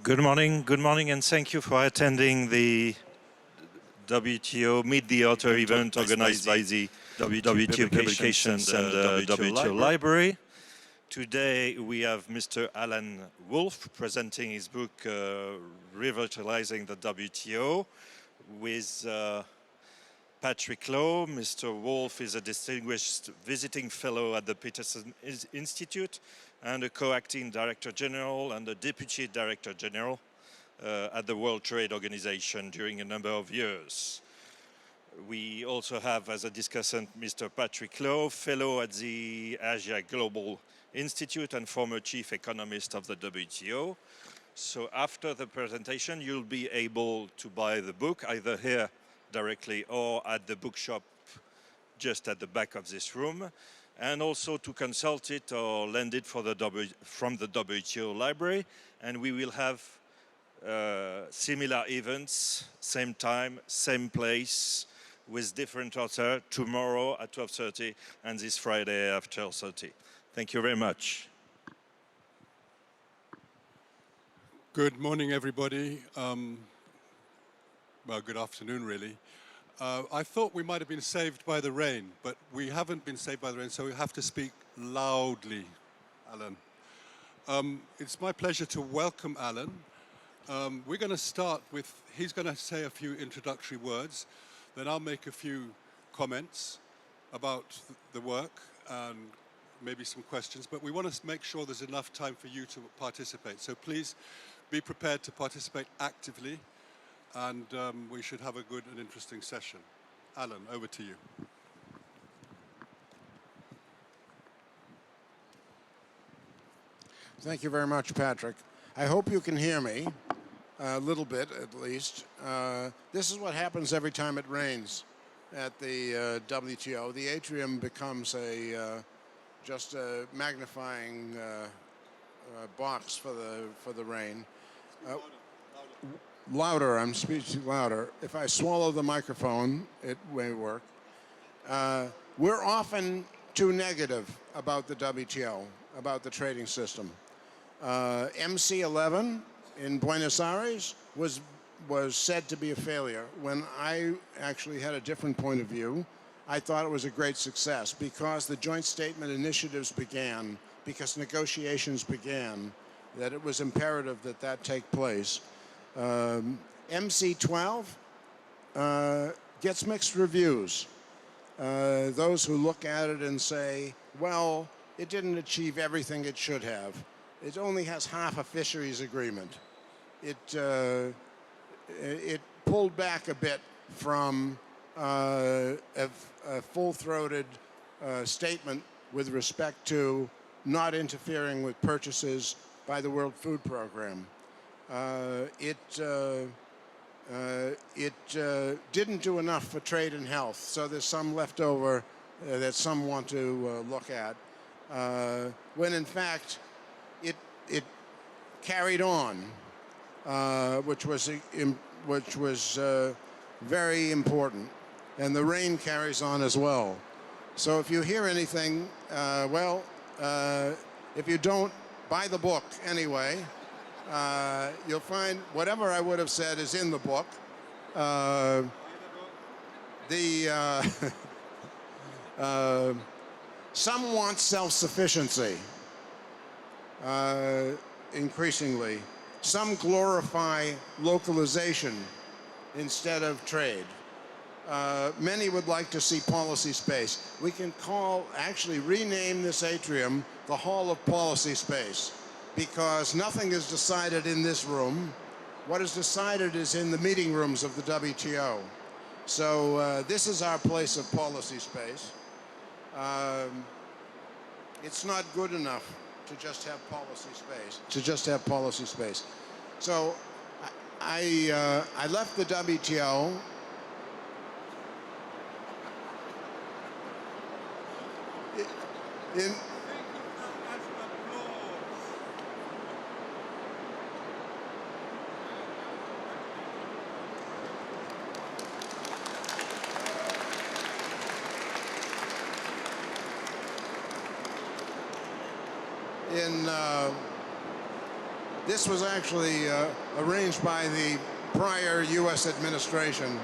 Good morning, and thank you for attending the WTO Meet the Author event organized by the WTO Publications and the WTO Library. Today we have Mr. Alan Wolff presenting his book Revitalizing the WTO with Patrick Lowe. Mr. Wolff is a distinguished visiting fellow at the Peterson Institute and a co-acting Director General and a Deputy Director General at the World Trade Organization during a number of years. We also have as a discussant Mr. Patrick Lowe, fellow at the Asia Global Institute and former chief economist of the WTO. So after the presentation, you'll be able to buy the book either here directly or at the bookshop just at the back of this room, and also to consult it or lend it from the WTO library. And we will have similar events, same time, same place, with different authors tomorrow at 12:30 and this Friday at 12:30. Thank you very much. Good morning, everybody. Well, good afternoon, really. I thought we might have been saved by the rain, but we haven't been saved by the rain, so we have to speak loudly, Alan. It's my pleasure to welcome Alan. We're going to start with, he's going to say a few introductory words, then I'll make a few comments about the work and maybe some questions, but we want to make sure there's enough time for you to participate. So please be prepared to participate actively, and we should have a good and interesting session. Alan, over to you. Thank you very much, Patrick. I hope you can hear me, a little bit at least. This is what happens every time it rains at the WTO. The atrium becomes just a magnifying box for the rain. Louder, I'm speaking louder. If I swallow the microphone, it may work. We're often too negative about the WTO, about the trading system. MC11 in Buenos Aires was said to be a failure. When I actually had a different point of view, I thought it was a great success because the joint statement initiatives began, because negotiations began, that it was imperative that that take place. MC12 gets mixed reviews. Those who look at it and say, well, it didn't achieve everything it should have. It only has half a fisheries agreement. It pulled back a bit from a full-throated statement with respect to not interfering with purchases by the World Food Program. It didn't do enough for trade and health, so there's some left over that some want to look at, when in fact it carried on, which was very important, and the rain carries on as well. So if you hear anything, if you don't, buy the book anyway. You'll find whatever I would have said is in the book. Some want self-sufficiency, increasingly. Some glorify localization instead of trade. Many would like to see policy space. We can actually rename this atrium the Hall of Policy Space, because nothing is decided in this room. What is decided is in the meeting rooms of the WTO. So this is our place of policy space. It's not good enough to just have policy space. So I left the WTO. This was actually arranged by the prior U.S. administration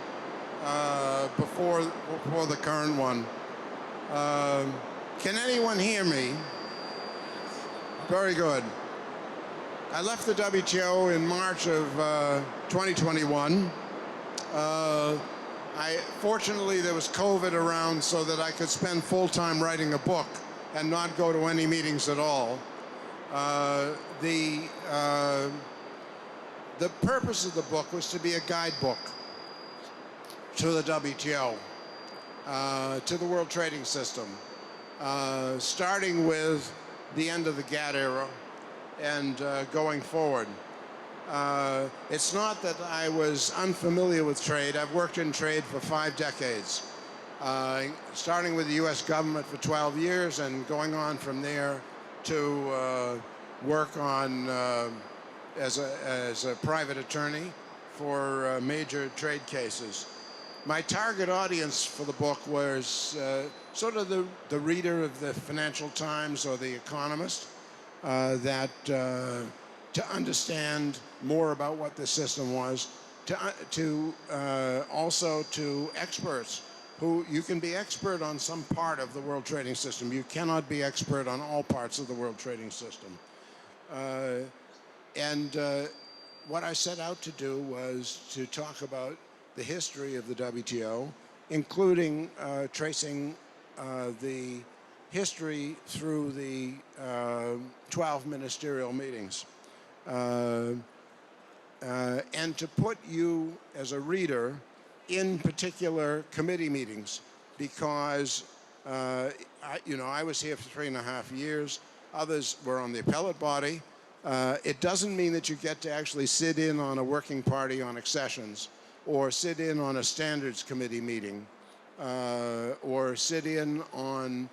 before the current one. Can anyone hear me? Very good. I left the WTO in March of 2021. Fortunately, there was COVID around so that I could spend full time writing a book and not go to any meetings at all. The purpose of the book was to be a guidebook to the WTO, to the World Trading System, starting with the end of the GATT era and going forward. It's not that I was unfamiliar with trade. I've worked in trade for 5 decades, starting with the U.S. government for 12 years and going on from there to work on as a private attorney for major trade cases. My target audience for the book was sort of the reader of the Financial Times or The Economist, that to understand more about what the system was, to also to experts who you can be expert on some part of the world trading system. You cannot be expert on all parts of the world trading system. What I set out to do was to talk about the history of the WTO, including tracing the history through the 12 ministerial meetings. And to put you as a reader in particular committee meetings, because I was here for 3.5 years. Others were on the appellate body. It doesn't mean that you get to actually sit in on a working party on accessions, or sit in on a standards committee meeting, or sit in on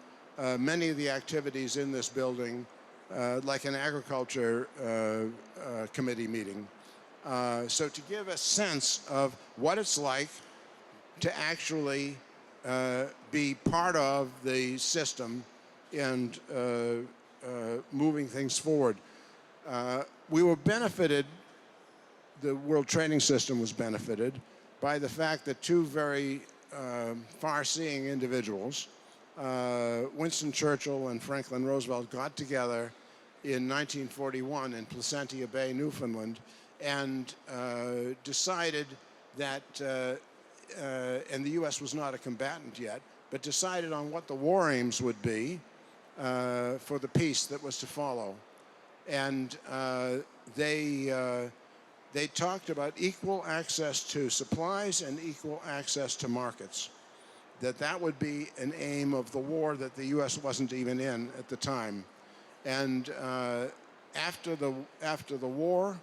many of the activities in this building, like an agriculture committee meeting. So to give a sense of what it's like to actually be part of the system and moving things forward. We were benefited, the world trading system was benefited by the fact that 2 very far-seeing individuals, Winston Churchill and Franklin Roosevelt, got together in 1941 in Placentia Bay, Newfoundland, and decided that, and the U.S. was not a combatant yet, but decided on what the war aims would be for the peace that was to follow. And they talked about equal access to supplies and equal access to markets. That would be an aim of the war that the U.S. wasn't even in at the time. And after the war,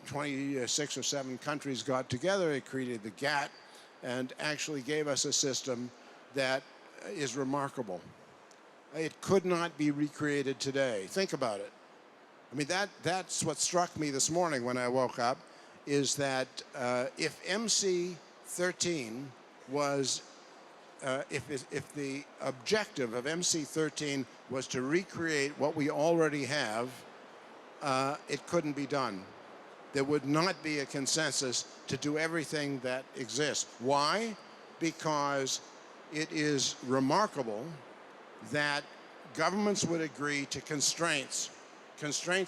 26 or 7 countries got together. They created the GATT and actually gave us a system that is remarkable. It could not be recreated today. Think about it. I mean, that's what struck me this morning when I woke up, is that if MC13 was, if the objective of MC13 was to recreate what we already have, it couldn't be done. There would not be a consensus to do everything that exists. Why? Because it is remarkable that governments would agree to constraints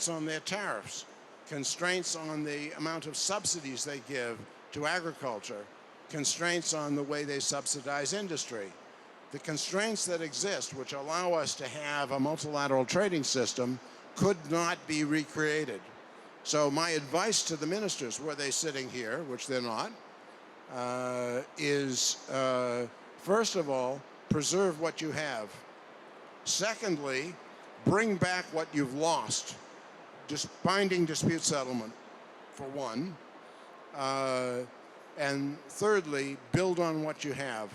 on their tariffs, constraints on the amount of subsidies they give to agriculture, constraints on the way they subsidize industry. The constraints that exist, which allow us to have a multilateral trading system, could not be recreated. So my advice to the ministers, were they sitting here, which they're not, is first of all, preserve what you have. Secondly, bring back what you've lost. Just binding dispute settlement, for one. And thirdly, build on what you have.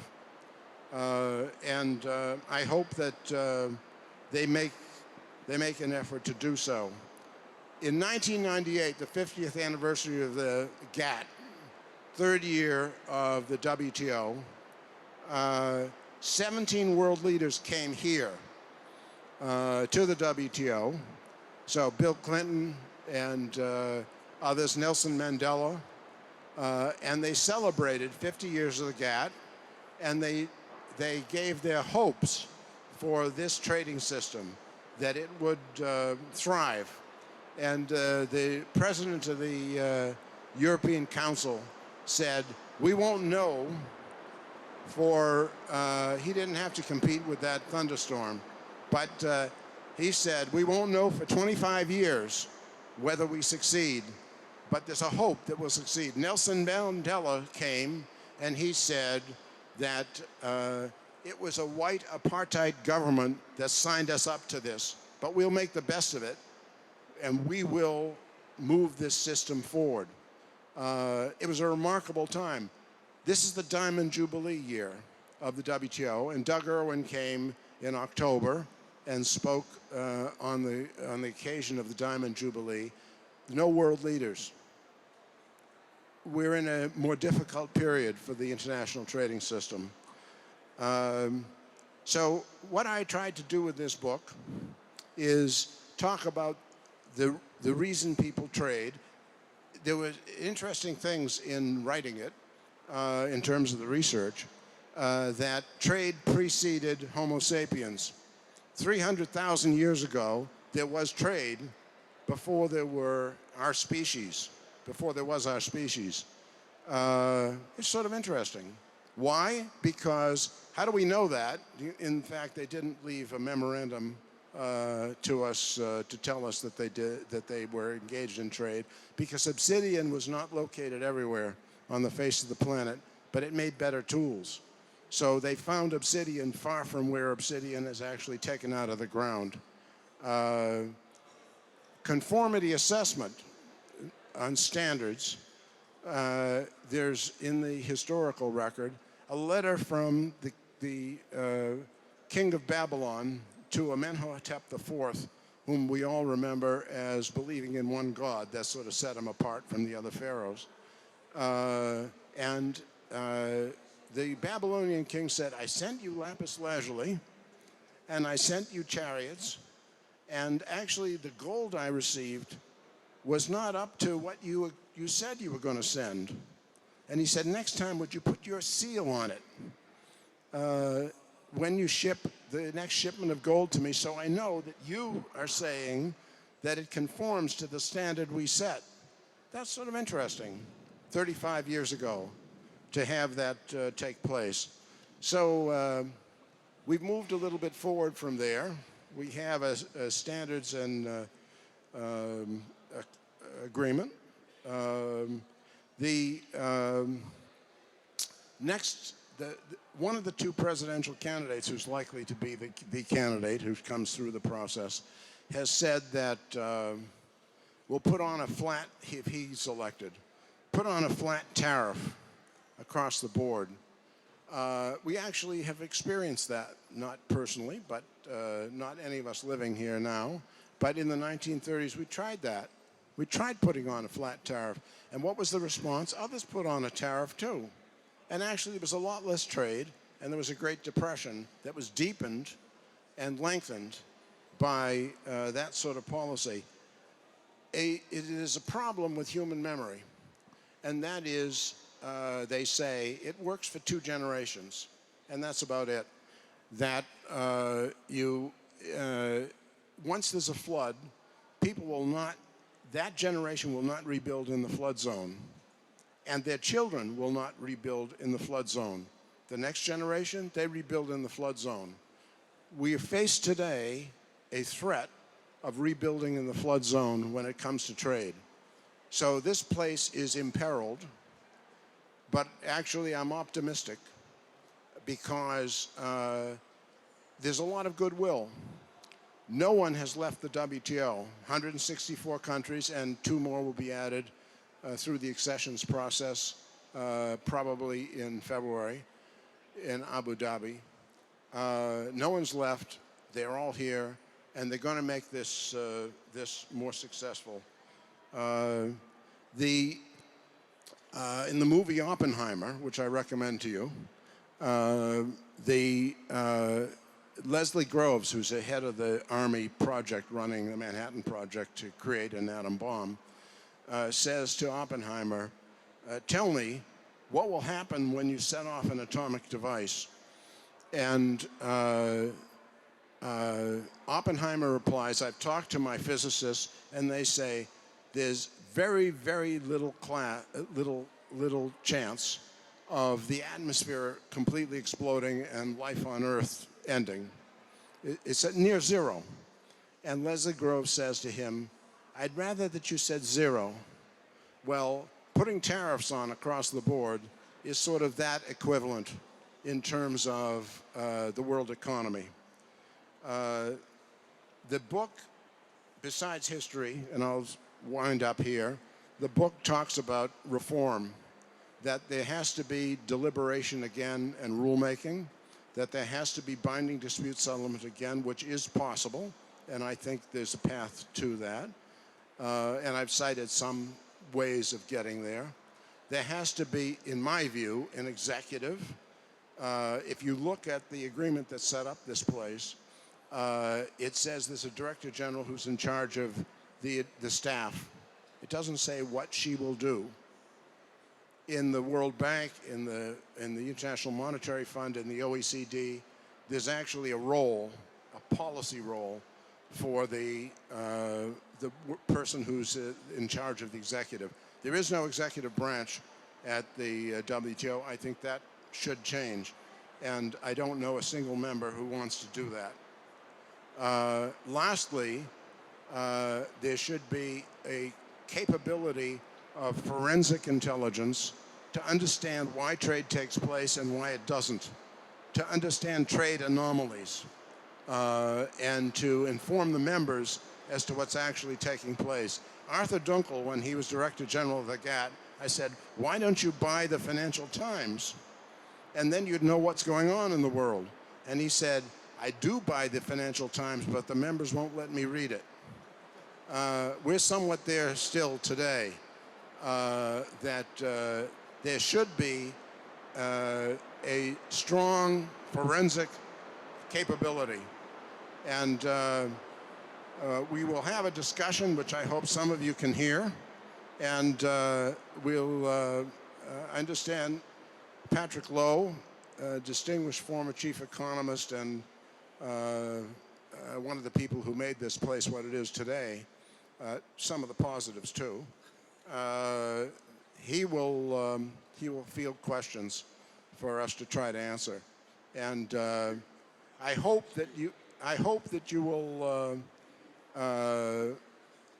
I hope that they make an effort to do so. In 1998, the 50th anniversary of the GATT, 3rd year of the WTO, 17 world leaders came here to the WTO. So Bill Clinton and others, Nelson Mandela, and they celebrated 50 years of the GATT, and they gave their hopes for this trading system, that it would thrive. And the president of the European Council said, we won't know for, he didn't have to compete with that thunderstorm, but he said, we won't know for 25 years whether we succeed, but there's a hope that we'll succeed. Nelson Mandela came and he said that it was a white apartheid government that signed us up to this, but we'll make the best of it and we will move this system forward. It was a remarkable time. This is the Diamond Jubilee year of the WTO, and Doug Irwin came in October and spoke on the occasion of the Diamond Jubilee. No world leaders. We're in a more difficult period for the international trading system. So what I tried to do with this book is talk about the reason people trade. There were interesting things in writing it, in terms of the research, that trade preceded Homo sapiens. 300,000 years ago, there was trade before there were our species, before there was our species. It's sort of interesting. Why? Because, how do we know that? In fact, they didn't leave a memorandum to us to tell us that they were engaged in trade, because obsidian was not located everywhere on the face of the planet, but it made better tools. So they found obsidian far from where obsidian is actually taken out of the ground. Conformity assessment on standards, there's in the historical record a letter from the king of Babylon to Amenhotep IV, whom we all remember as believing in one God. That sort of set him apart from the other pharaohs. The Babylonian king said, I sent you lapis lazuli, and I sent you chariots, and actually the gold I received was not up to what you said you were going to send. And he said, next time, would you put your seal on it when you ship the next shipment of gold to me, so I know that you are saying that it conforms to the standard we set. That's sort of interesting, 35 years ago, to have that take place. So we've moved a little bit forward from there. We have a standards and agreement. One of the two presidential candidates who's likely to be the candidate who comes through the process has said that we'll put on a flat, if he's elected, put on a flat tariff across the board. We actually have experienced that, not personally, but not any of us living here now. But in the 1930s, we tried that. We tried putting on a flat tariff. And what was the response? Others put on a tariff too. And actually, there was a lot less trade, and there was a Great Depression that was deepened and lengthened by that sort of policy. It is a problem with human memory, and that is, they say, it works for 2 generations, and that's about it. That once there's a flood, people will not, that generation will not rebuild in the flood zone, and their children will not rebuild in the flood zone. The next generation, they rebuild in the flood zone. We face today a threat of rebuilding in the flood zone when it comes to trade. So this place is imperiled, but actually I'm optimistic because there's a lot of goodwill. No one has left the WTO. 164 countries, and 2 more will be added through the accessions process, probably in February in Abu Dhabi. No one's left. They're all here, and they're going to make this more successful. In the movie Oppenheimer, which I recommend to you, Leslie Groves, who's the head of the Army project running the Manhattan Project to create an atom bomb, says to Oppenheimer, tell me, what will happen when you set off an atomic device? And Oppenheimer replies, I've talked to my physicists, and they say there's very, very little chance of the atmosphere completely exploding and life on Earth ending. It's at near zero. And Leslie Groves says to him, I'd rather that you said zero. Well, putting tariffs on across the board is sort of that equivalent in terms of the world economy. The book, besides history, and I'll wind up here, the book talks about reform, that there has to be deliberation again and rulemaking, that there has to be binding dispute settlement again, which is possible, and I think there's a path to that. And I've cited some ways of getting there. There has to be, in my view, an executive. If you look at the agreement that set up this place, it says there's a director general who's in charge of the staff. It doesn't say what she will do. In the World Bank, in the International Monetary Fund, in the OECD, there's actually a role, a policy role, for the person who's in charge of the executive. There is no executive branch at the WTO. I think that should change, and I don't know a single member who wants to do that. Lastly, there should be a capability of forensic intelligence to understand why trade takes place and why it doesn't, to understand trade anomalies, and to inform the members as to what's actually taking place. Arthur Dunkel, when he was Director General of the GATT, I said, why don't you buy the Financial Times? And then you'd know what's going on in the world. And he said, I do buy the Financial Times, but the members won't let me read it. We're somewhat there still today, that there should be a strong forensic capability. And we will have a discussion, which I hope some of you can hear. And we'll understand Patrick Lowe, a distinguished former chief economist and one of the people who made this place what it is today, some of the positives too. He will field questions for us to try to answer, and I hope that you will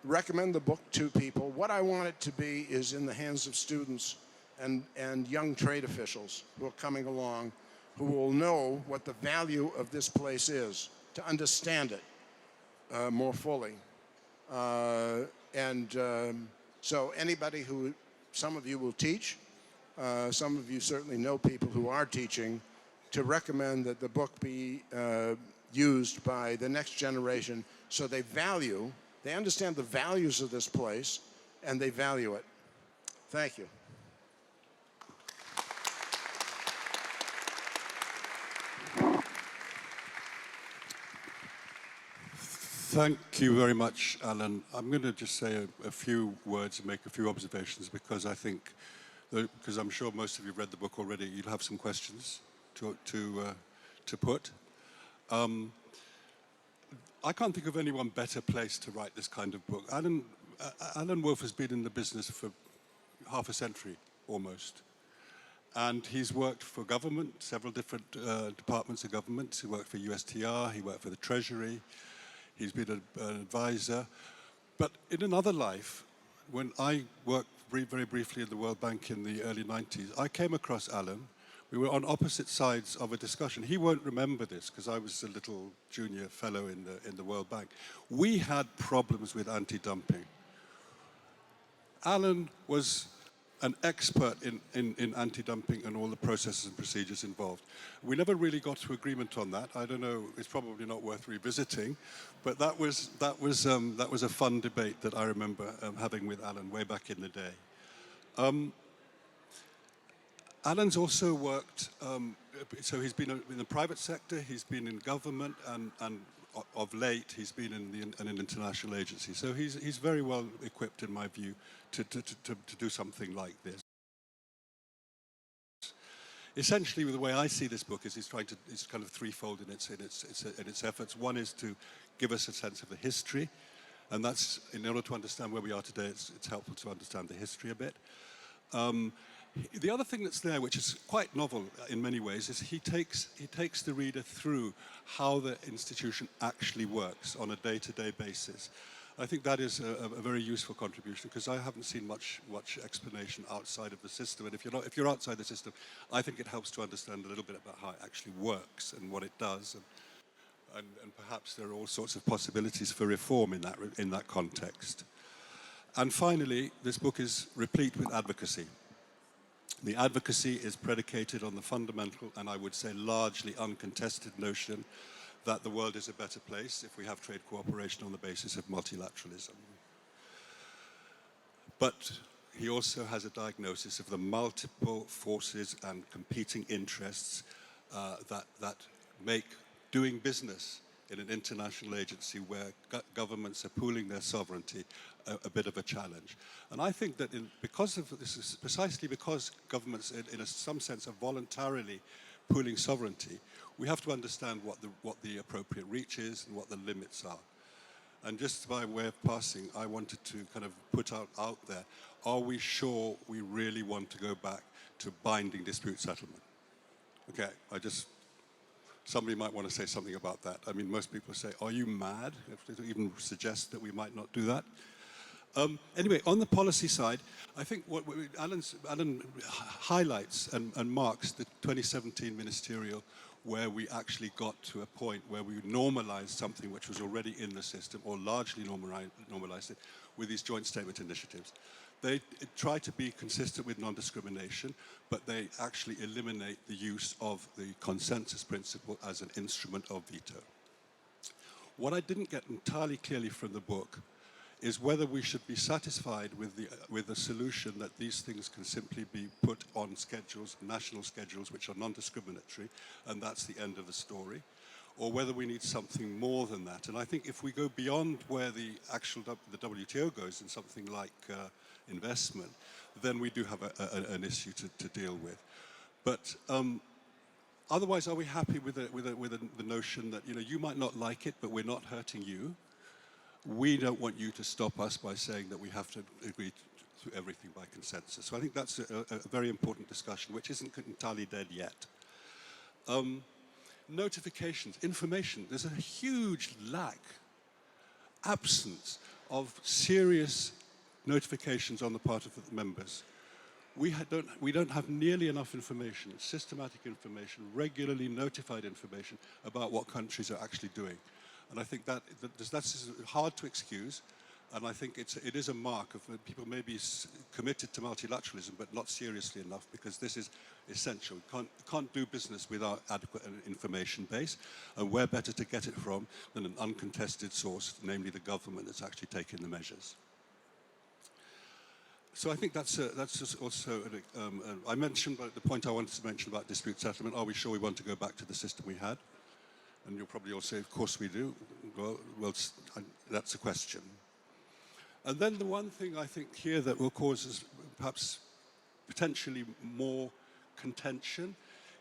recommend the book to people. What I want it to be is in the hands of students and young trade officials who are coming along, who will know what the value of this place is, to understand it more fully. So anybody who, some of you will teach, some of you certainly know people who are teaching, to recommend that the book be used by the next generation so they understand the values of this place and they value it. Thank you. Thank you very much, Alan. I'm going to just say a few words and make a few observations because I think, because I'm sure most of you have read the book already, you'll have some questions to put. I can't think of anyone better placed to write this kind of book. Alan Wolff has been in the business for half a century, almost. And he's worked for government, several different departments of government. He worked for USTR, he worked for the Treasury, he's been an advisor. But in another life, when I worked very briefly in the World Bank in the early 90s, I came across Alan. We were on opposite sides of a discussion. He won't remember this because I was a little junior fellow in the World Bank. We had problems with anti-dumping. Alan was an expert in anti-dumping and all the processes and procedures involved. We never really got to agreement on that. I don't know, it's probably not worth revisiting, but that was a fun debate that I remember having with Alan way back in the day. Alan's also worked so he's been in the private sector, he's been in government, and of late he's been in an international agency. So he's very well equipped, in my view, to do something like this. Essentially, the way I see this book is it's kind of threefold in its efforts. One is to give us a sense of the history, and that's, in order to understand where we are today, it's helpful to understand the history a bit. The other thing that's there, which is quite novel in many ways, is he takes the reader through how the institution actually works on a day-to-day basis. I think that is a very useful contribution, because I haven't seen much explanation outside of the system. And if you're outside the system, I think it helps to understand a little bit about how it actually works and what it does, and perhaps there are all sorts of possibilities for reform in that context. And finally, this book is replete with advocacy. The advocacy is predicated on the fundamental, and I would say largely uncontested, notion that the world is a better place if we have trade cooperation on the basis of multilateralism. But he also has a diagnosis of the multiple forces and competing interests that make doing business in an international agency where governments are pooling their sovereignty a bit of a challenge. And I think that because of this, is precisely because governments in some sense are voluntarily pooling sovereignty, we have to understand what the appropriate reach is and what the limits are. And just by way of passing, I wanted to kind of put out there, are we sure we really want to go back to binding dispute settlement? Okay, somebody might want to say something about that. I mean, most people say, are you mad? If they even suggest that we might not do that. Anyway, on the policy side, I think what Alan highlights and marks the 2017 ministerial, where we actually got to a point where we normalized something which was already in the system, or largely normalized it, with these joint statement initiatives. They try to be consistent with non-discrimination, but they actually eliminate the use of the consensus principle as an instrument of veto. What I didn't get entirely clearly from the book is whether we should be satisfied with the solution that these things can simply be put on schedules, national schedules, which are non-discriminatory, and that's the end of the story, or whether we need something more than that. And I think if we go beyond where the WTO goes in something like investment, then we do have an issue to deal with. But otherwise, are we happy with the notion that, you might not like it, but we're not hurting you? We don't want you to stop us by saying that we have to agree to everything by consensus. So I think that's a very important discussion, which isn't entirely dead yet. Notifications, information. There's a huge absence of serious notifications on the part of the members. We don't have nearly enough information, systematic information, regularly notified information about what countries are actually doing. And I think that's hard to excuse, and I think it is a mark of people may be committed to multilateralism, but not seriously enough, because this is essential. You can't do business without adequate information base, and where better to get it from than an uncontested source, namely the government that's actually taking the measures. So I think that's also, I mentioned the point I wanted to mention about dispute settlement. Are we sure we want to go back to the system we had? And you'll probably all say, of course we do. Well, that's a question. And then the one thing I think here that will cause us perhaps potentially more contention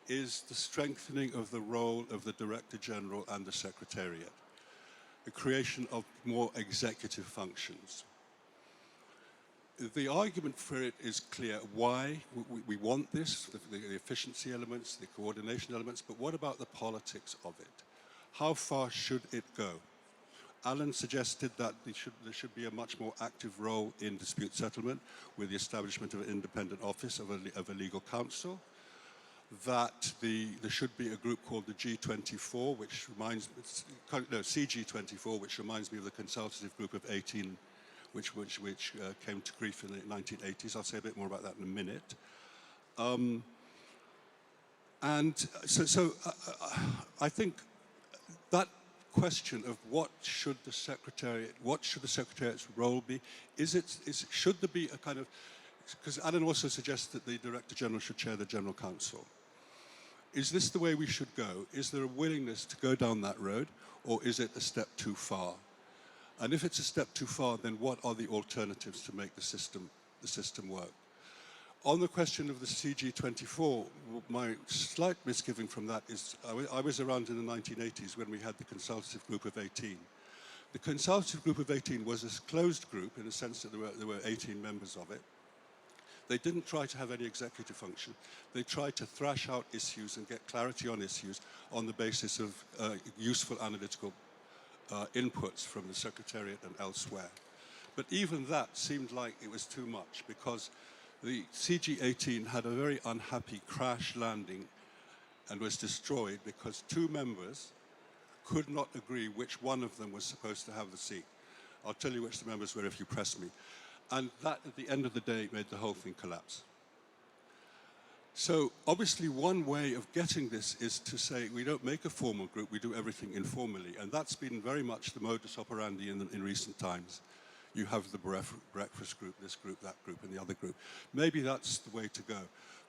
is the strengthening of the role of the Director General and the Secretariat, the creation of more executive functions. The argument for it is clear why we want this, the efficiency elements, the coordination elements, but what about the politics of it? How far should it go? Alan suggested that there should be a much more active role in dispute settlement with the establishment of an independent office of a legal counsel, that there should be a group called the G24, CG24, which reminds me of the consultative group of 18 which came to grief in the 1980s. I'll say a bit more about that in a minute. I think that question of what should the Secretariat's role be, should there be a kind of, because Alan also suggests that the Director General should chair the General Council. Is this the way we should go? Is there a willingness to go down that road, or is it a step too far? And if it's a step too far, then what are the alternatives to make the system work? On the question of the CG24, my slight misgiving from that is I was around in the 1980s when we had the consultative group of 18. The consultative group of 18 was a closed group in the sense that there were 18 members of it. They didn't try to have any executive function. They tried to thrash out issues and get clarity on issues on the basis of useful analytical inputs from the Secretariat and elsewhere. But even that seemed like it was too much because the CG18 had a very unhappy crash landing and was destroyed because two members could not agree which one of them was supposed to have the seat. I'll tell you which the members were if you press me. And that, at the end of the day, made the whole thing collapse. So obviously one way of getting this is to say we don't make a formal group, we do everything informally. And that's been very much the modus operandi in recent times. You have the breakfast group, this group, that group, and the other group. Maybe that's the way to go.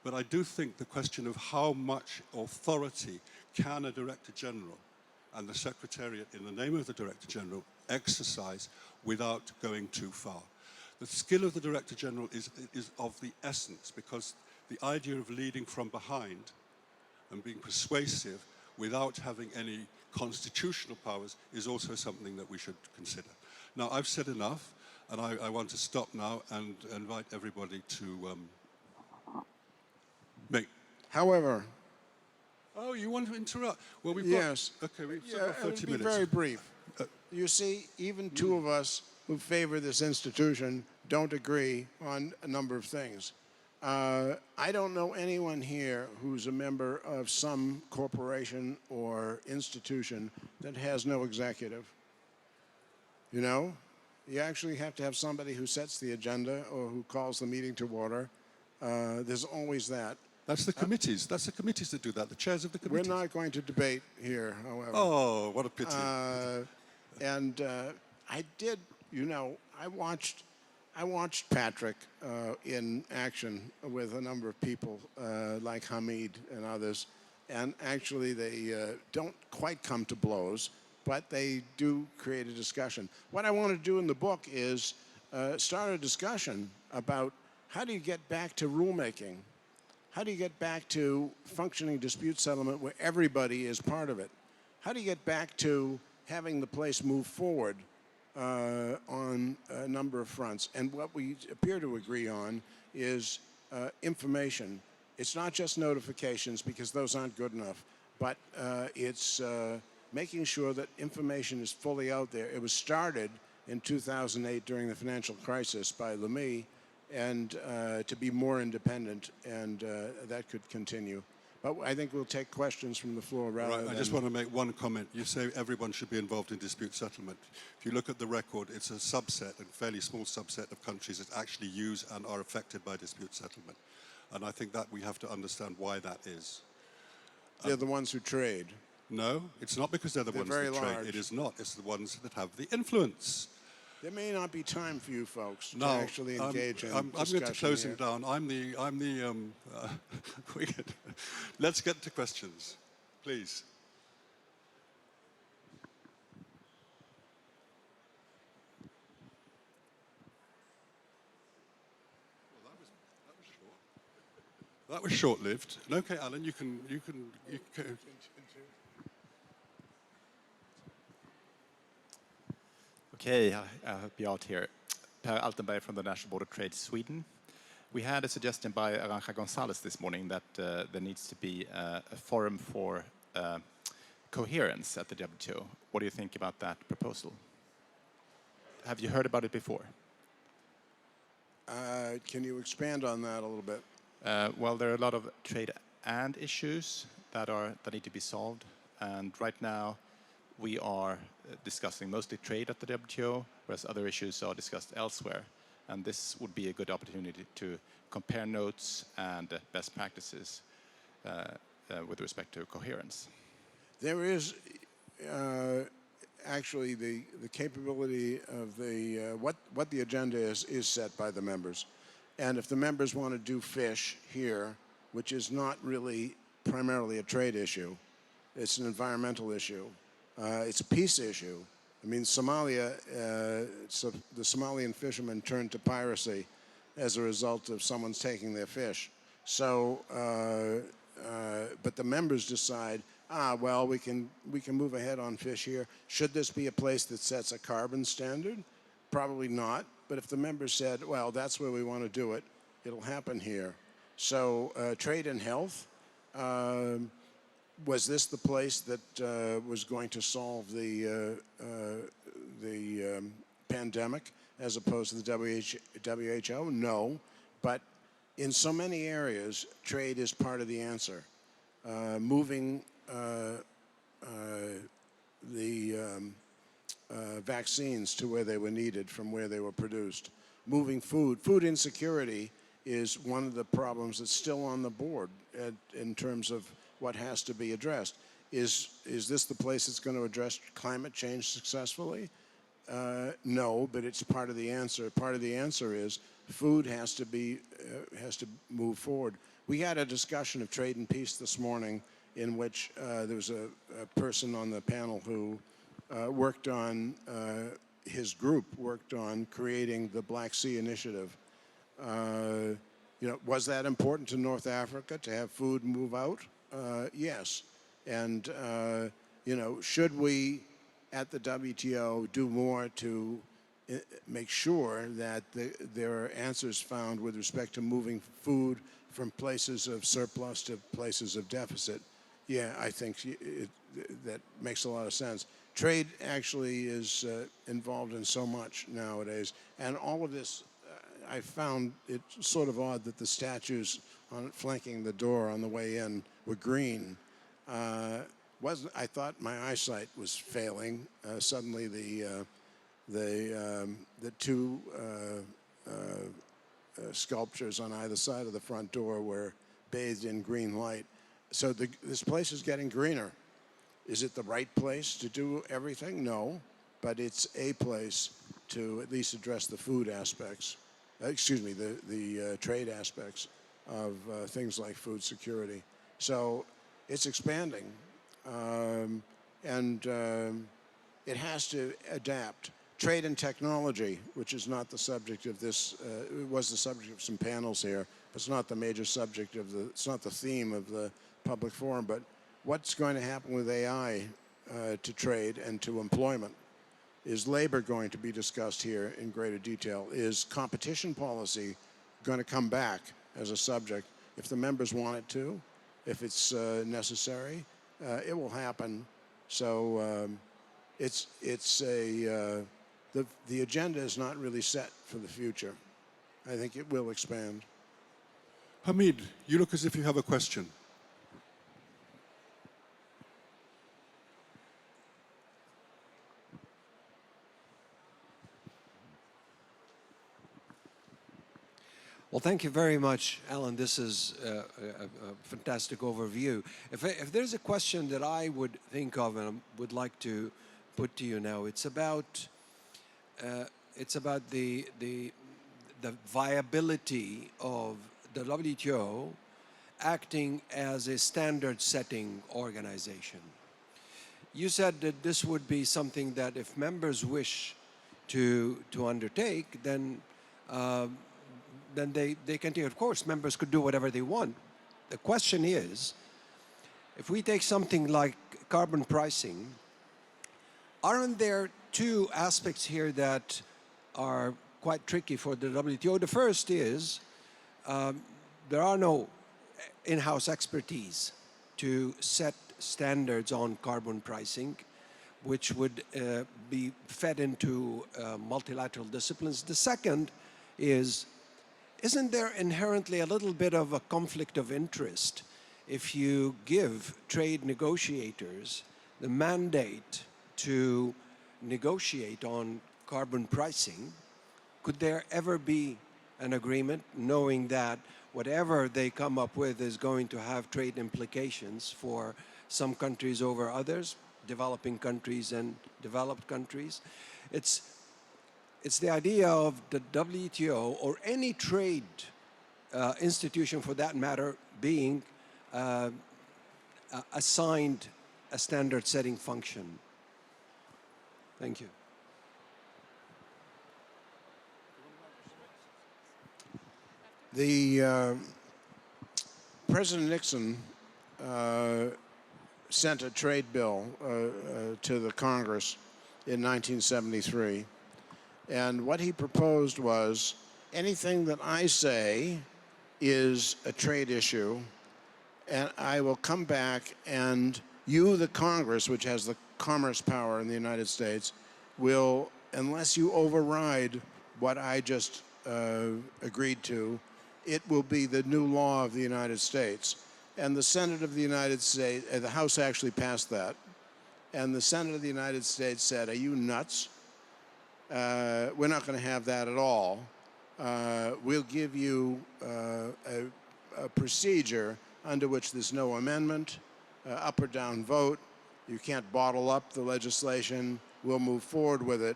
But I do think the question of how much authority can a Director General and the Secretariat, in the name of the Director General, exercise without going too far. The skill of the Director General is of the essence, because the idea of leading from behind and being persuasive without having any constitutional powers is also something that we should consider. Now, I've said enough, and I want to stop now and invite everybody to make... However... Oh, you want to interrupt? Well, we've yes. got... Okay, we've still got 30 it'll be minutes. very brief. You see, even two of us who favor this institution don't agree on a number of things. I don't know anyone here who's a member of some corporation or institution that has no executive. You know, you actually have to have somebody who sets the agenda or who calls the meeting to order. There's always that. That's the committees. That's the committees that do that, the chairs of the committees. We're not going to debate here, however. Oh, what a pity. I did, you know, I watched Patrick in action with a number of people like Hamid and others, and actually they don't quite come to blows, but they do create a discussion. What I want to do in the book is start a discussion about how do you get back to rulemaking? How do you get back to functioning dispute settlement where everybody is part of it? How do you get back to having the place move forward on a number of fronts? And what we appear to agree on is information. It's not just notifications, because those aren't good enough, but it's making sure that information is fully out there. It was started in 2008 during the financial crisis by Lamy, and to be more independent, and that could continue. But I think we'll take questions from the floor rather than... I just want to make one comment. You say everyone should be involved in dispute settlement. If you look at the record, it's a subset, a fairly small subset of countries that actually use and are affected by dispute settlement. And I think that we have to understand why that is. They're the ones who trade. No, it's not because they're the ones that trade. It is not. It's the ones that have the influence. There may not be time for you folks to actually engage in I'm discussion going to close here. him down. Let's get to questions, please. Well, that was short-lived. Okay, Alan, you can. Okay, I'll help you out here. Per Altenberg from the National Board of Trade, Sweden. We had a suggestion by Arantxa Gonzalez this morning that there needs to be a forum for coherence at the WTO. What do you think about that proposal? Have you heard about it before? Can you expand on that a little bit? Well, there are a lot of trade and issues that need to be solved, and right now we are discussing mostly trade at the WTO, whereas other issues are discussed elsewhere. And this would be a good opportunity to compare notes and best practices with respect to coherence. There is actually the capability of the what the agenda is set by the members. And if the members want to do fish here, which is not really primarily a trade issue. It's an environmental issue. It's a peace issue. I mean, Somalia, so the Somalian fishermen turned to piracy as a result of someone's taking their fish. So, but the members decide, well, we can move ahead on fish here. Should this be a place that sets a carbon standard? Probably not. But if the members said, well, that's where we want to do it, it'll happen here. So trade and health, was this the place that was going to solve the pandemic as opposed to the WHO? No. But in so many areas, trade is part of the answer. Moving the vaccines to where they were needed from where they were produced. Moving food. Food insecurity is one of the problems that's still on the board in terms of what has to be addressed. Is this the place that's going to address climate change successfully? No, but it's part of the answer. Part of the answer is food has to move forward. We had a discussion of trade and peace this morning in which there was a person on the panel who worked on, his group worked on creating the Black Sea Initiative. Was that important to North Africa to have food move out? Yes. And, should we at the WTO do more to make sure that there are answers found with respect to moving food from places of surplus to places of deficit? Yeah, I think that makes a lot of sense. Trade actually is involved in so much nowadays. And all of this, I found it sort of odd that the statues flanking the door on the way in were green. I thought my eyesight was failing. Suddenly the two sculptures on either side of the front door were bathed in green light. So this place is getting greener. Is it the right place to do everything? No, but it's a place to at least address the food aspects, the trade aspects of things like food security. So it's expanding, and it has to adapt. Trade and technology, which is not the subject of this, it was the subject of some panels here, but it's not the major subject of it's not the theme of the public forum, but what's going to happen with AI to trade and to employment? Is labor going to be discussed here in greater detail? Is competition policy going to come back as a subject? If the members want it to, if it's necessary, it will happen. So the agenda is not really set for the future. I think it will expand. Hamid, you look as if you have a question. Well, thank you very much, Alan. This is a fantastic overview. If there's a question that I would think of and would like to put to you now, it's about the viability of the WTO acting as a standard-setting organization. You said that this would be something that if members wish to undertake, then they can take. Of course, members could do whatever they want. The question is, if we take something like carbon pricing, aren't there two aspects here that are quite tricky for the WTO? The first is there are no in-house expertise to set standards on carbon pricing, which would be fed into multilateral disciplines. The second is, isn't there inherently a little bit of a conflict of interest if you give trade negotiators the mandate to negotiate on carbon pricing? Could there ever be an agreement knowing that whatever they come up with is going to have trade implications for some countries over others, developing countries and developed countries? It's the idea of the WTO or any trade institution for that matter being assigned a standard setting function? Thank you. The President Nixon sent a trade bill to the Congress in 1973, and what he proposed was anything that I say is a trade issue, and I will come back and you, the Congress, which has the commerce power in the United States, will, unless you override what I just agreed to, it will be the new law of the United States. And the Senate of the United States, the House actually passed that, and the Senate of the United States said, are you nuts? We're not going to have that at all. We'll give you a procedure under which there's no amendment, up or down vote. You can't bottle up the legislation. We'll move forward with it.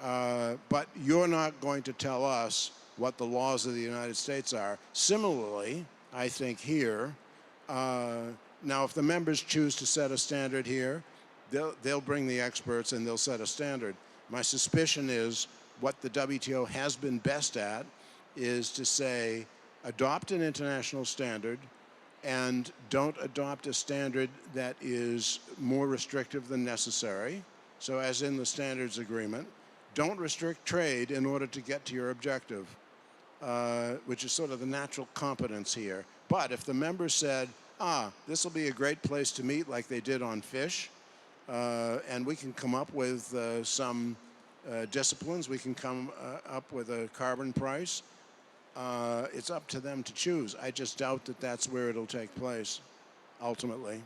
But you're not going to tell us what the laws of the United States are. Similarly, I think here, now if the members choose to set a standard here, they'll bring the experts and they'll set a standard. My suspicion is what the WTO has been best at is to say, adopt an international standard and don't adopt a standard that is more restrictive than necessary. So as in the standards agreement, don't restrict trade in order to get to your objective, which is sort of the natural competence here. But if the members said, this will be a great place to meet like they did on fish, and we can come up with some disciplines, we can come up with a carbon price, it's up to them to choose. I just doubt that that's where it'll take place, ultimately.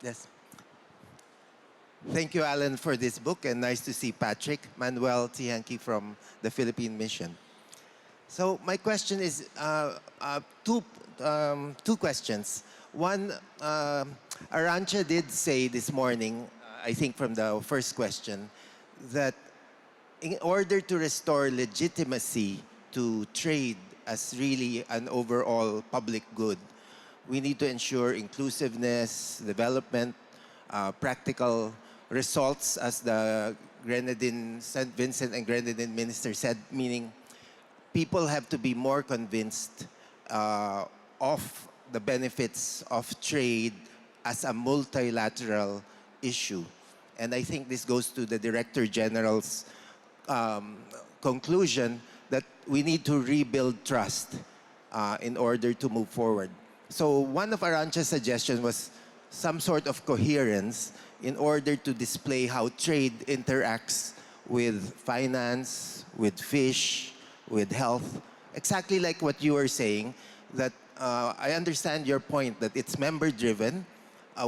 Yes. Thank you, Alan, for this book, and nice to see Patrick Manuel Tihanki from the Philippine Mission. So my question is two questions. One, Arantxa did say this morning, I think from the first question, that in order to restore legitimacy to trade as really an overall public good, we need to ensure inclusiveness, development, practical results, as the St. Vincent and Grenadine minister said, meaning people have to be more convinced of the benefits of trade as a multilateral issue. And I think this goes to the Director General's conclusion that we need to rebuild trust in order to move forward. So one of Arantxa's suggestions was some sort of coherence in order to display how trade interacts with finance, with fish, with health. Exactly like what you were saying, that I understand your point that it's member-driven.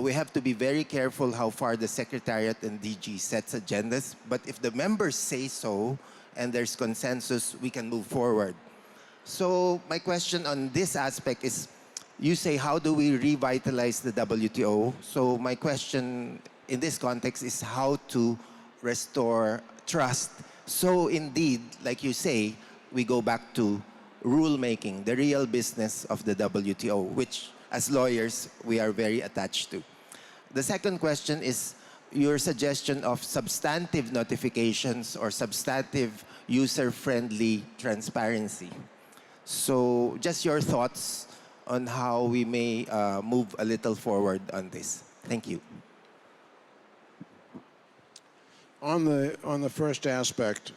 We have to be very careful how far the Secretariat and DG sets agendas. But if the members say so and there's consensus, we can move forward. So my question on this aspect is, you say, how do we revitalize the WTO? So my question in this context is how to restore trust. So indeed, like you say, we go back to rulemaking, the real business of the WTO, which as lawyers, we are very attached to. The second question is your suggestion of substantive notifications or substantive user-friendly transparency. So just your thoughts on how we may move a little forward on this. Thank you. On the first aspect,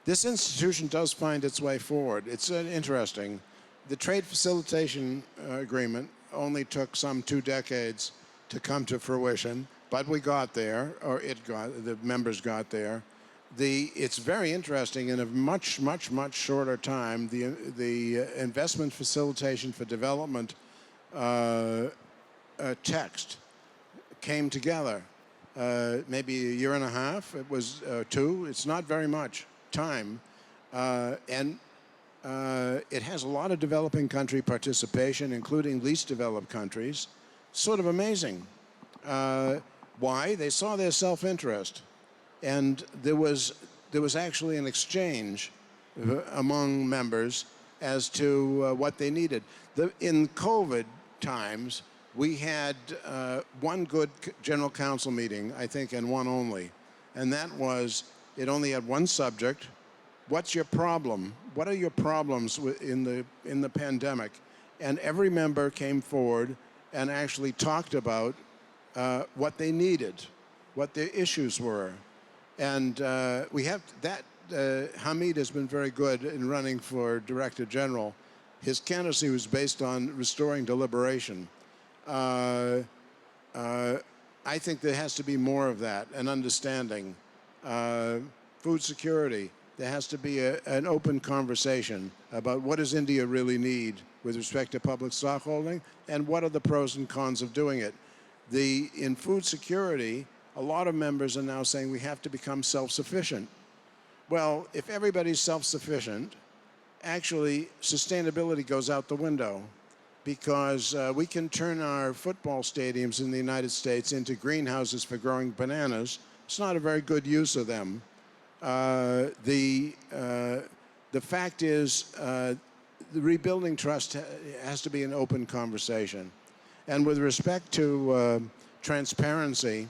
this institution does find its way forward. It's interesting. The trade facilitation agreement only took some 2 decades to come to fruition, but we got there, or the members got there. It's very interesting. In a much shorter time, the investment facilitation for development text came together. Maybe a year and a half. It was 2. It's not very much time, and it has a lot of developing country participation, including least developed countries. Sort of amazing. Why? They saw their self-interest. And there was actually an exchange among members as to what they needed. In COVID times, we had one good general council meeting, I think, and one only. And that was, it only had one subject. What's your problem? What are your problems in the pandemic? And every member came forward and actually talked about what they needed, what their issues were. And we have that. Hamid has been very good in running for Director General. His candidacy was based on restoring deliberation. I think there has to be more of that, an understanding. Food security, there has to be an open conversation about what does India really need with respect to public stockholding and what are the pros and cons of doing it. In food security, a lot of members are now saying we have to become self-sufficient. Well, if everybody's self-sufficient, actually sustainability goes out the window because we can turn our football stadiums in the United States into greenhouses for growing bananas. It's not a very good use of them. The fact is the rebuilding trust has to be an open conversation. And with respect to transparency,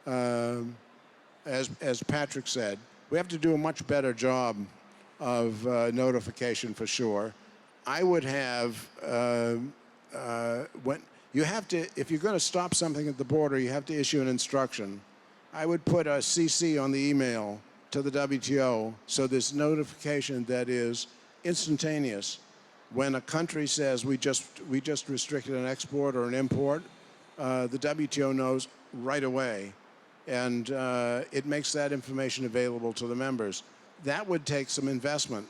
as Patrick said, we have to do a much better job of notification for sure. I would have, when you have to, if you're going to stop something at the border, you have to issue an instruction. I would put a CC on the email to the WTO so there's notification that is instantaneous. When a country says we just restricted an export or an import, the WTO knows right away, and it makes that information available to the members. That would take some investment.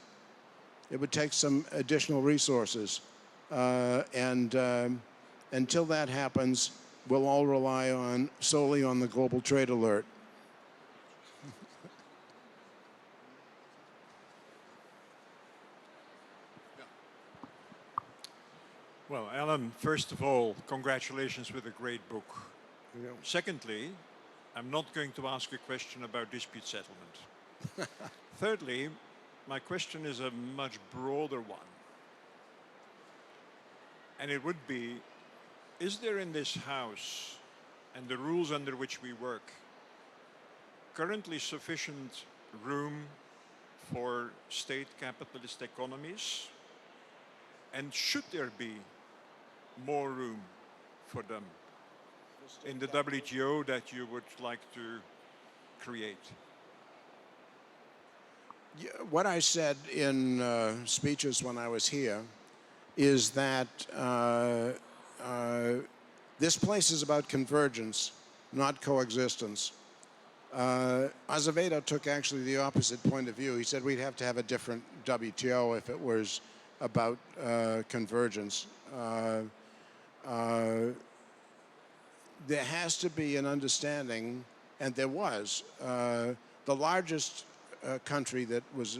It would take some additional resources, and until that happens, we'll all rely solely on the global trade alert. Well, Alan, first of all, congratulations with a great book. Yeah. Secondly, I'm not going to ask a question about dispute settlement. Thirdly, my question is a much broader one. And it would be, is there in this House and the rules under which we work currently sufficient room for state capitalist economies? And should there be more room for them in the WTO that you would like to create? Yeah, what I said in speeches when I was here is that this place is about convergence, not coexistence. Azevedo took actually the opposite point of view. He said we'd have to have a different WTO if it was about convergence. There has to be an understanding, and there was. The largest country that was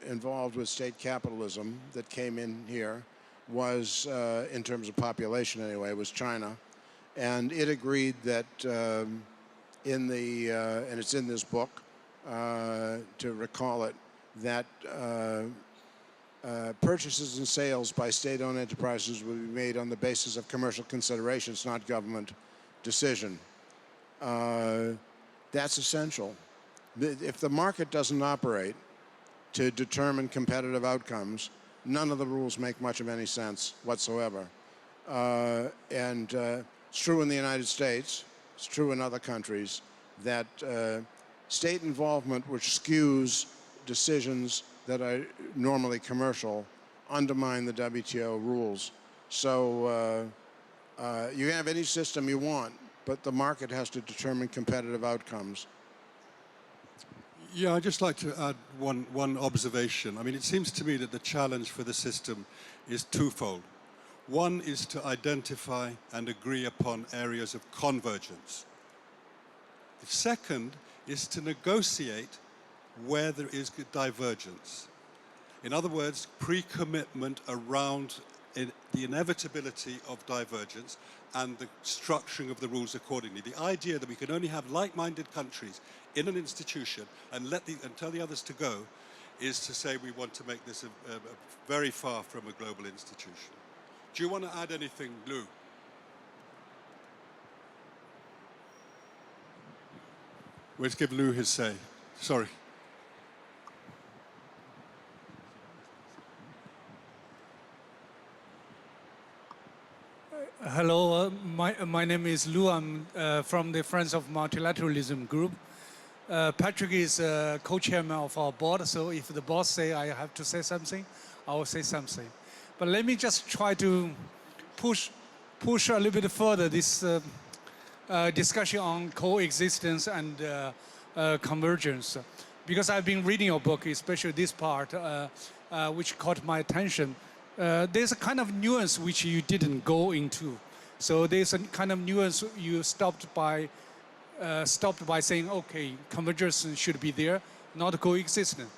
involved with state capitalism that came in here was, in terms of population anyway, was China. And it agreed that and it's in this book, to recall it, that purchases and sales by state-owned enterprises will be made on the basis of commercial considerations, not government decision. That's essential. If the market doesn't operate to determine competitive outcomes, none of the rules make much of any sense whatsoever. And it's true in the United States, it's true in other countries, that state involvement which skews decisions that are normally commercial undermine the WTO rules. So you can have any system you want, but the market has to determine competitive outcomes. Yeah, I'd just like to add one observation. I mean, it seems to me that the challenge for the system is twofold. One is to identify and agree upon areas of convergence. The second is to negotiate where there is divergence. In other words, pre-commitment around the inevitability of divergence and the structuring of the rules accordingly. The idea that we can only have like-minded countries in an institution and tell the others to go is to say we want to make this very far from a global institution. Do you want to add anything, Lou? Let's give Lou his say. Sorry. Hello, my name is Lou. I'm from the Friends of Multilateralism group. Patrick is co-chairman of our board, so if the boss say I have to say something, I will say something. But let me just try to push a little bit further this discussion on coexistence and convergence, because I've been reading your book, especially this part, which caught my attention. There's a kind of nuance which you didn't go into. So there's a kind of nuance you stopped by saying, okay, convergence should be there, not coexistence.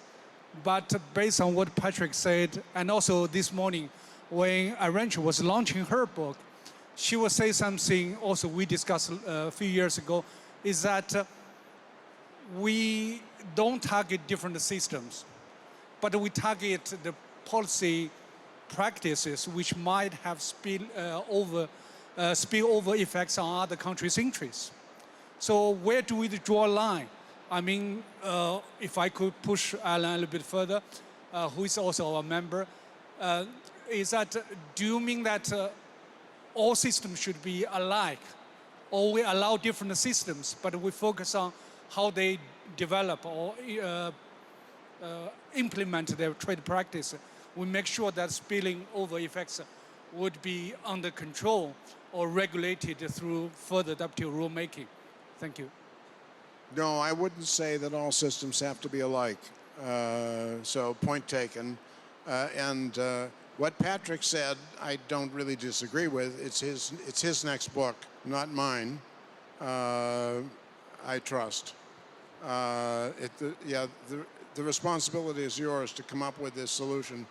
But based on what Patrick said, and also this morning when Arancha was launching her book, she will say something also we discussed a few years ago, is that we don't target different systems, but we target the policy practices which might have spillover effects on other countries' interests. So where do we draw a line? I mean, if I could push Alan a little bit further, who is also a member, is that, do you mean that all systems should be alike, or we allow different systems, but we focus on how they develop or implement their trade practice? We make sure that spilling over effects would be under control or regulated through further WTO rulemaking. Thank you. No, I wouldn't say that all systems have to be alike. So point taken. And what Patrick said, I don't really disagree with. It's his next book, not mine. I trust. The responsibility is yours to come up with this solution.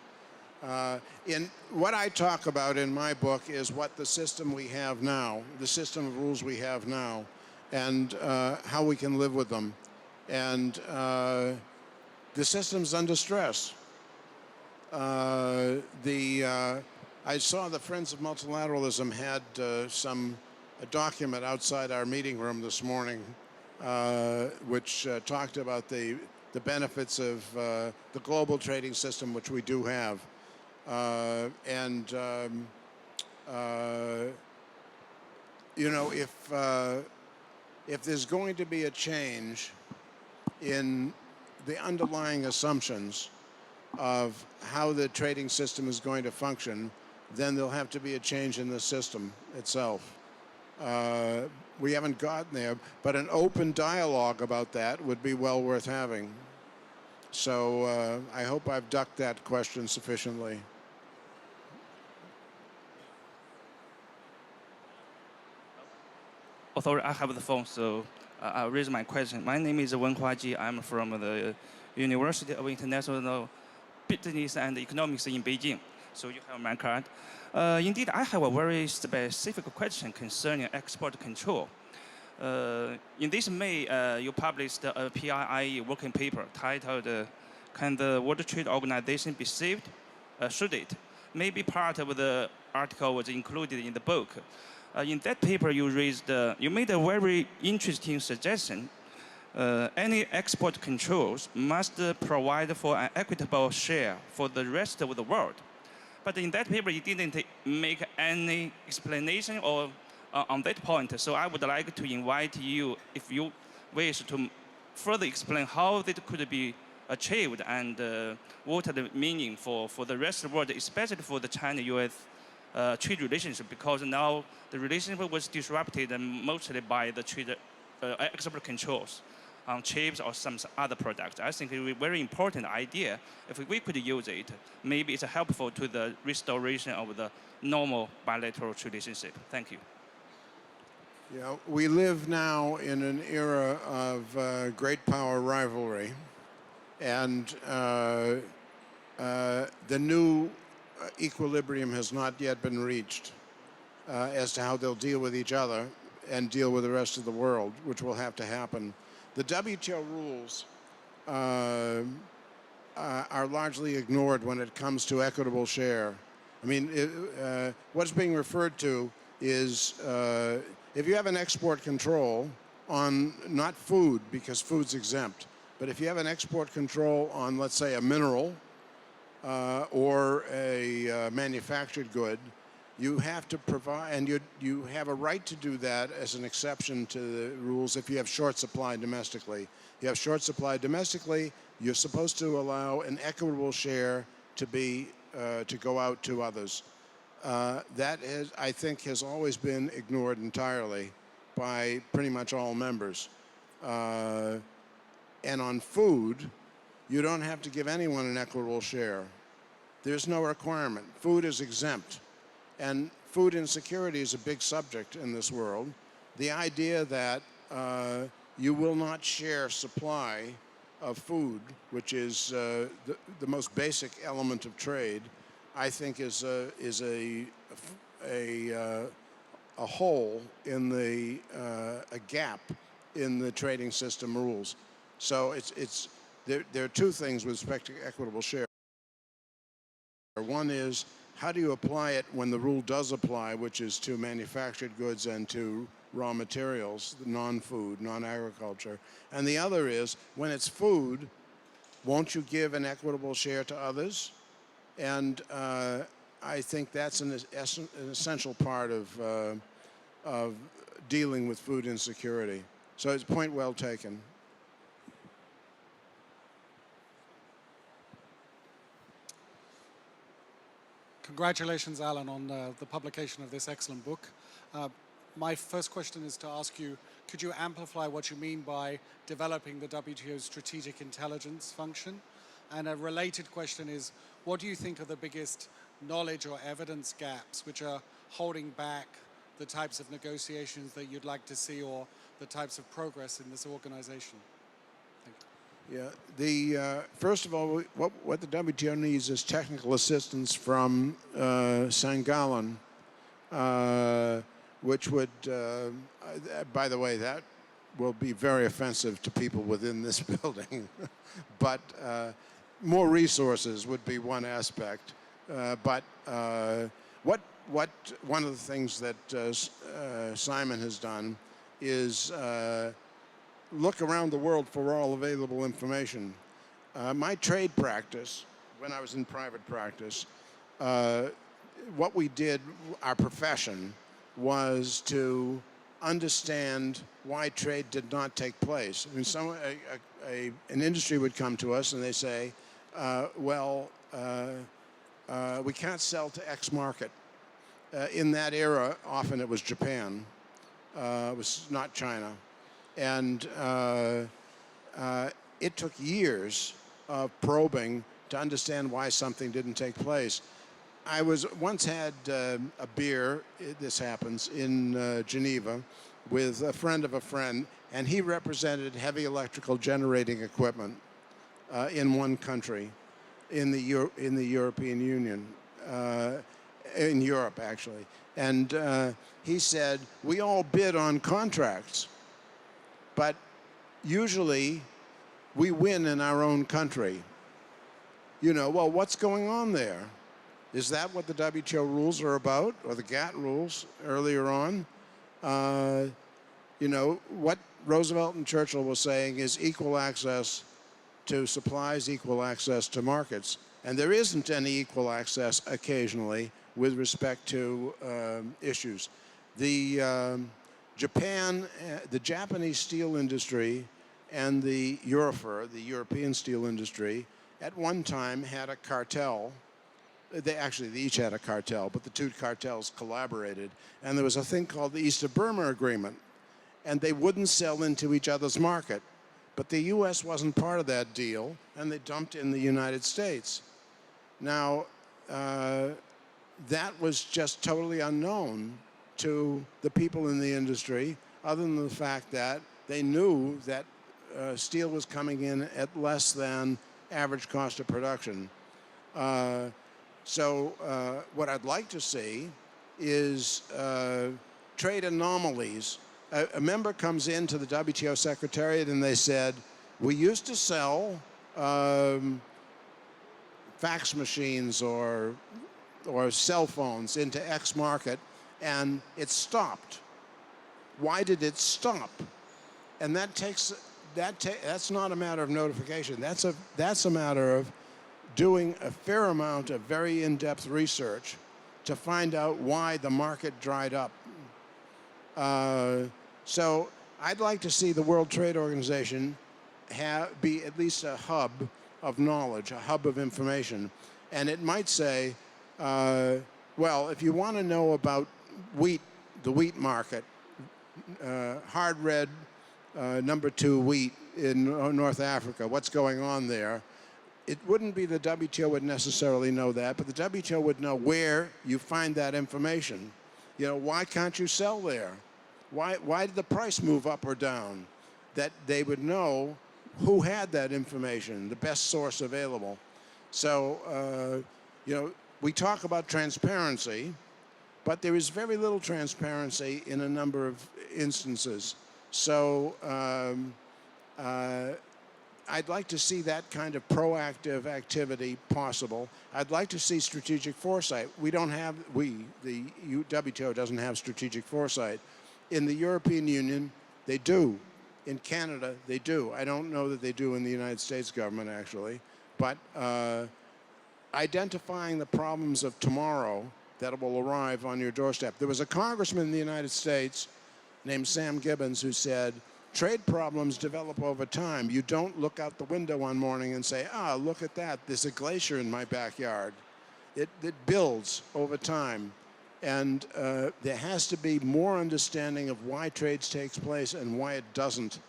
In what I talk about in my book is what the system we have now, the system of rules we have now, and how we can live with them. And the system's under stress. I saw the Friends of Multilateralism had a document outside our meeting room this morning, which talked about the benefits of the global trading system, which we do have. You know, if there's going to be a change in the underlying assumptions of how the trading system is going to function, then there'll have to be a change in the system itself. We haven't gotten there, but an open dialogue about that would be well worth having. So I hope I've ducked that question sufficiently. Sorry, I have the phone, so I'll raise my question. My name is Wen Huaji. I'm from the University of International Business and Economics in Beijing. So you have my card. Indeed, I have a very specific question concerning export control. In this May, you published a PIIE working paper titled, Can the World Trade Organization be saved? Should it? Maybe part of the article was included in the book. In that paper, you made a very interesting suggestion. Any export controls must provide for an equitable share for the rest of the world. But in that paper, you didn't make any explanation or on that point. So I would like to invite you, if you wish, to further explain how that could be achieved and what are the meaning for the rest of the world, especially for the China-US trade relationship, because now the relationship was disrupted mostly by the trade export controls on chips or some other products. I think it would be a very important idea. If we could use it, maybe it's helpful to the restoration of the normal bilateral relationship. Thank you. Yeah, we live now in an era of great power rivalry, and the new equilibrium has not yet been reached as to how they'll deal with each other and deal with the rest of the world, which will have to happen. The WTO rules are largely ignored when it comes to equitable share. I mean, what's being referred to is if you have an export control on not food, because food's exempt, but if you have an export control on, let's say, a mineral or a manufactured good, you have to provide, and you have a right to do that as an exception to the rules if you have short supply domestically. You have short supply domestically, you're supposed to allow an equitable share to be to go out to others. That is, I think, has always been ignored entirely by pretty much all members. And on food, you don't have to give anyone an equitable share. There's no requirement. Food is exempt. And food insecurity is a big subject in this world. The idea that you will not share supply of food, which is the most basic element of trade, I think is a hole in the a gap in the trading system rules. So there are two things with respect to equitable share. One is, how do you apply it when the rule does apply, which is to manufactured goods and to raw materials, non-food, non-agriculture? And the other is, when it's food, won't you give an equitable share to others? And I think that's an essential part of dealing with food insecurity. So it's a point well taken. Congratulations, Alan, on the publication of this excellent book. My first question is to ask you, could you amplify what you mean by developing the WTO strategic intelligence function? And a related question is, what do you think are the biggest knowledge or evidence gaps which are holding back the types of negotiations that you'd like to see or the types of progress in this organization? Thank you. Yeah, first of all, what the WTO needs is technical assistance from St. Gallen, which would, by the way, that will be very offensive to people within this building, but more resources would be one aspect. But one of the things that Simon has done is look around the world for all available information. My trade practice, when I was in private practice, what we did, our profession, was to understand why trade did not take place. I mean, an industry would come to us and they say, we can't sell to X market. In that era, often it was Japan. It was not China. And it took years of probing to understand why something didn't take place. I once had a beer, this happens, in Geneva with a friend of a friend, and he represented heavy electrical generating equipment in one country, in the European Union, in Europe actually. And he said, we all bid on contracts, but usually we win in our own country. You know, well, what's going on there? Is that what the WTO rules are about, or the GATT rules earlier on? You know, what Roosevelt and Churchill were saying is equal access to supplies, equal access to markets. And there isn't any equal access occasionally with respect to issues. The Japanese steel industry and the Eurofer, the European steel industry, at one time had a cartel. They each had a cartel, but the two cartels collaborated. And there was a thing called the East of Burma Agreement. And they wouldn't sell into each other's market. But the U.S. wasn't part of that deal, and they dumped in the United States. Now, that was just totally unknown to the people in the industry, other than the fact that they knew that steel was coming in at less than average cost of production. So what I'd like to see is trade anomalies. A member comes into the WTO Secretariat and they said, we used to sell fax machines or cell phones into X market, and it stopped. Why did it stop? And that's not a matter of notification. That's a matter of doing a fair amount of very in-depth research to find out why the market dried up. So I'd like to see the World Trade Organization be at least a hub of knowledge, a hub of information. And it might say, well, if you want to know about wheat, the wheat market, hard red number 2 wheat in North Africa, what's going on there, it wouldn't be the WTO would necessarily know that, but the WTO would know where you find that information. You know, why can't you sell there? Why did the price move up or down? That they would know who had that information, the best source available. So, you know, we talk about transparency, but there is very little transparency in a number of instances. So I'd like to see that kind of proactive activity possible. I'd like to see strategic foresight. The WTO doesn't have strategic foresight. In the European Union, they do. In Canada, they do. I don't know that they do in the United States government, actually. But identifying the problems of tomorrow that will arrive on your doorstep. There was a congressman in the United States named Sam Gibbons who said, trade problems develop over time. You don't look out the window one morning and say, look at that, there's a glacier in my backyard. It builds over time. And there has to be more understanding of why trade takes place and why it doesn't.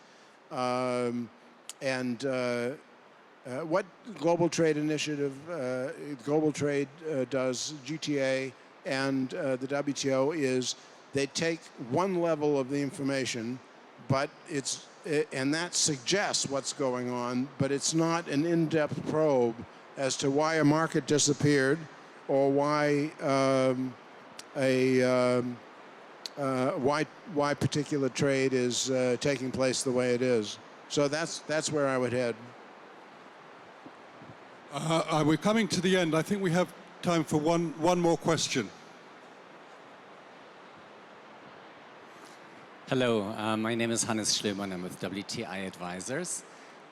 What Global Trade Initiative, Global Trade does, GTA, and the WTO is they take one level of the information, but and that suggests what's going on, but it's not an in-depth probe as to why a market disappeared or why why particular trade is taking place the way it is. So that's where I would head. We're coming to the end. I think we have time for one more question. Hello, my name is Hannes Schlömann. I'm with WTI Advisors.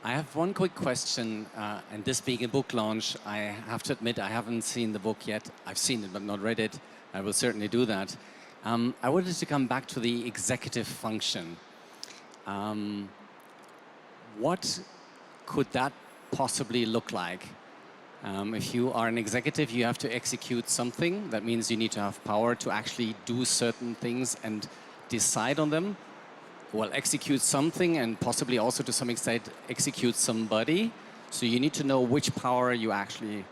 I have one quick question, and this being a book launch, I have to admit I haven't seen the book yet. I've seen it but not read it. I will certainly do that. I wanted to come back to the executive function. What could that possibly look like? If you are an executive, you have to execute something. That means you need to have power to actually do certain things and decide on them. Well, execute something and possibly also to some extent execute somebody. So you need to know which power you actually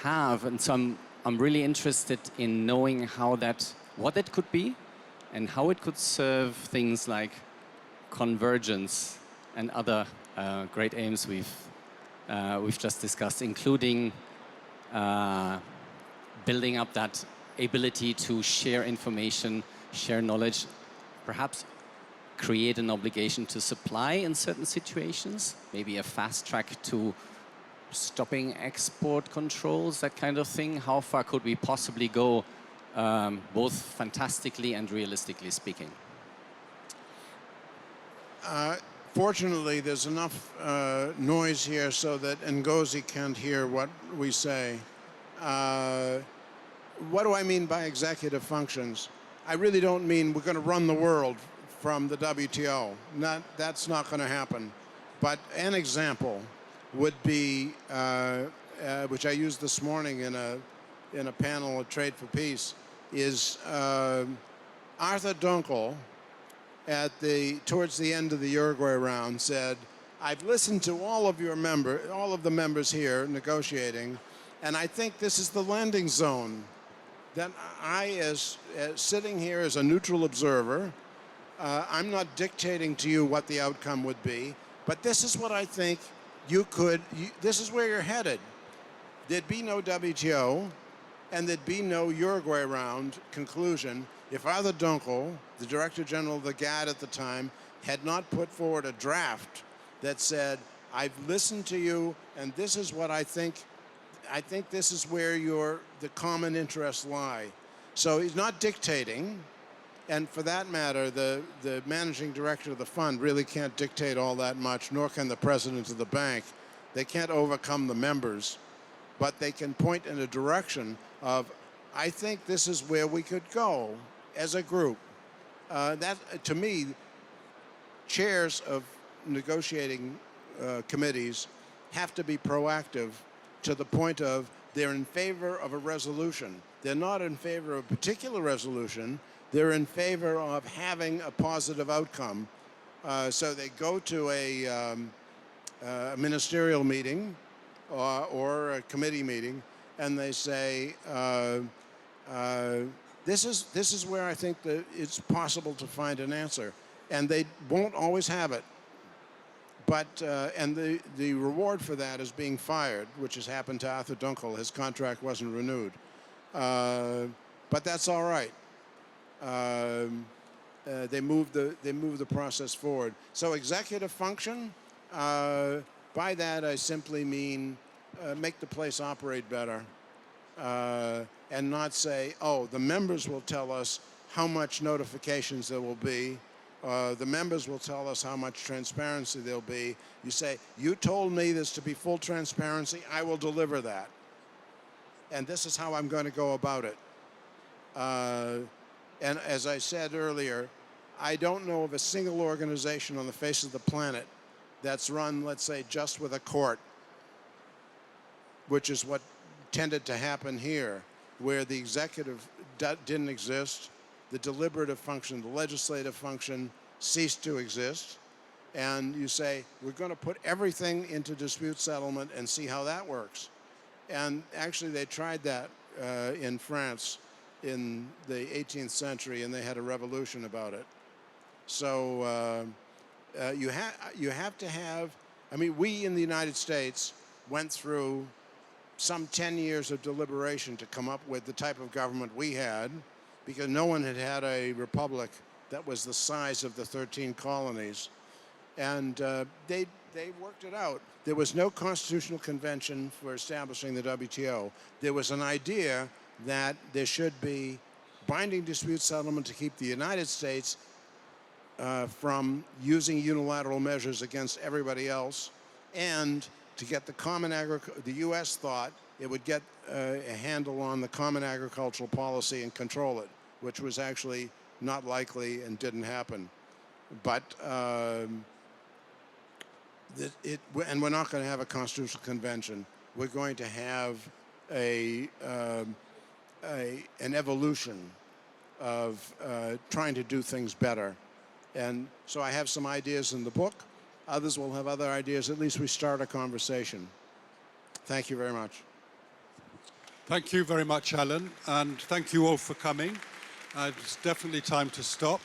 have. And so I'm really interested in knowing what that could be and how it could serve things like convergence and other great aims we've just discussed, including building up that ability to share information, share knowledge, perhaps create an obligation to supply in certain situations, maybe a fast track to stopping export controls, that kind of thing. How far could we possibly go, both fantastically and realistically speaking? Fortunately, there's enough noise here so that Ngozi can't hear what we say. What do I mean by executive functions? I really don't mean we're going to run the world from the WTO. That's not going to happen. But an example would be, which I used this morning in a panel at Trade for Peace, is Arthur Dunkel towards the end of the Uruguay round said, I've listened to all of the members here negotiating, and I think this is the landing zone. That I, as sitting here as a neutral observer, I'm not dictating to you what the outcome would be, but this is what I think this is where you're headed. There'd be no WTO, and there'd be no Uruguay round conclusion if Arthur Dunkel, the Director General of the GATT at the time, had not put forward a draft that said, I've listened to you, and this is what I think I think this is where the common interests lie. So he's not dictating, and for that matter, the managing director of the fund really can't dictate all that much, nor can the president of the bank. They can't overcome the members, but they can point in a direction of, I think this is where we could go as a group. That, to me, chairs of negotiating committees have to be proactive to the point of they're in favor of a resolution. They're not in favor of a particular resolution. They're in favor of having a positive outcome. So they go to a ministerial meeting or a committee meeting, and they say, this is where I think that it's possible to find an answer. And they won't always have it. But, and the reward for that is being fired, which has happened to Arthur Dunkel. His contract wasn't renewed. But that's all right. They move the process forward. So executive function, by that I simply mean make the place operate better. And not say, oh, the members will tell us how much notifications there will be. The members will tell us how much transparency there'll be. You say, you told me this to be full transparency, I will deliver that. And this is how I'm going to go about it. And as I said earlier, I don't know of a single organization on the face of the planet that's run, let's say, just with a court, which is what tended to happen here, where the executive didn't exist, the deliberative function, the legislative function ceased to exist, and you say, we're going to put everything into dispute settlement and see how that works. And actually they tried that in France in the 18th century, and they had a revolution about it. So you have to have, I mean, we in the United States went through some 10 years of deliberation to come up with the type of government we had, because no one had had a republic that was the size of the 13 colonies. And they worked it out. There was no constitutional convention for establishing the WTO. There was an idea that there should be binding dispute settlement to keep the United States from using unilateral measures against everybody else, and to get the common the U.S. thought it would get a handle on the common agricultural policy and control it, which was actually not likely and didn't happen. But and we're not going to have a constitutional convention. We're going to have an evolution of trying to do things better. And so I have some ideas in the book. Others will have other ideas. At least we start a conversation. Thank you very much. Thank you very much, Alan, and thank you all for coming. It's definitely time to stop,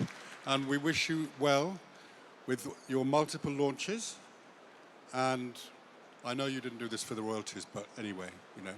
and we wish you well with your multiple launches. And I know you didn't do this for the royalties, but anyway, you know.